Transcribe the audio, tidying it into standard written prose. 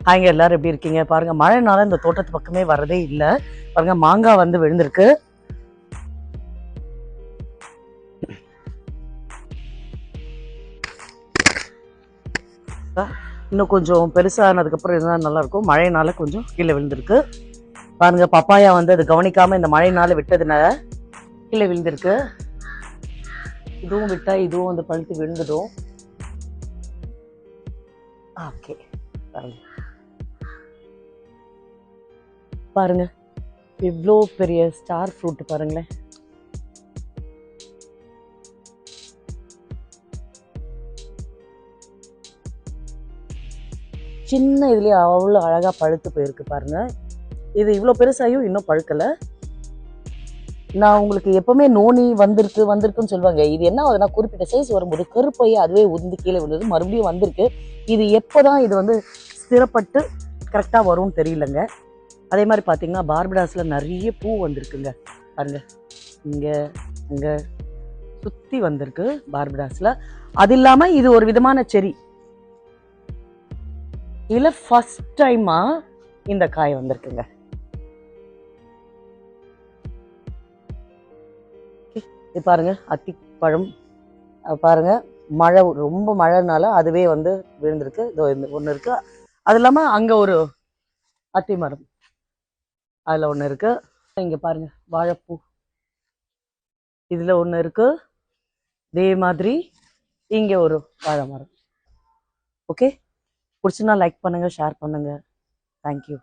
ஹாய்ங்க, எல்லாரும் எப்படி இருக்கீங்க? பாருங்க, மழைனால இந்த தோட்டத்து பக்கமே வரதே இல்லை. பாருங்க, மாங்காய் வந்து விழுந்திருக்கு. இன்னும் கொஞ்சம் பெருசானதுக்கு அப்புறம் இருந்தால் நல்லா இருக்கும். மழைனால கொஞ்சம் கீழே விழுந்திருக்கு. பாருங்க, பப்பாயா வந்து அது கவனிக்காம இந்த மழைனால விட்டதுனால கீழே விழுந்திருக்கு. இதுவும் விட்டா இதுவும் வந்து பழுத்து விழுந்துடும். ஓகே, பாருங்க பாருங்க இவ்வளோ பெரிய ஸ்டார் ஃப்ரூட் பாருங்களேன். சின்ன இதுலயே அவ்வளோ அழகா பழுத்து போயிருக்கு பாருங்க. இது இவ்வளோ பெருசாயும் இன்னும் பழுக்கல. நான் உங்களுக்கு எப்பவுமே நோனி வந்திருக்குன்னு சொல்லுவாங்க. இது என்ன ஆகுதுன்னா, குறிப்பிட்ட சைஸ் வரும்போது கருப்பையே அதுவே உதிர்ந்து கீழே விழுந்தது, மறுபடியும் வந்திருக்கு. இது எப்போதான் இது வந்து ஸ்திரப்பட்டு கரெக்டாக வரும்னு தெரியலங்க. அதே மாதிரி பார்த்தீங்கன்னா, பார்படாஸ்ல நிறைய பூ வந்திருக்குங்க பாருங்க. இங்கே இங்கே சுற்றி வந்திருக்கு பார்படாஸ்ல. அது இல்லாமல் இது ஒரு விதமான செரி. இதில் ஃபர்ஸ்ட் டைமா இந்த காய் வந்திருக்குங்க. இது பாருங்க, அத்திப்பழம் பாருங்க. மழை, ரொம்ப மழைனால அதுவே வந்து விழுந்திருக்கு. இதோ ஒன்று இருக்கு. அது இல்லாமல் அங்கே ஒரு அத்தி மரம், அதில் ஒன்று இருக்கு. இங்கே பாருங்க, வாழைப்பூ இதில் ஒன்று இருக்கு. இதே மாதிரி இங்கே ஒரு வாழை மரம். ஓகே, பிடிச்சுன்னா லைக் பண்ணுங்க, ஷேர் பண்ணுங்க. தேங்க்யூ.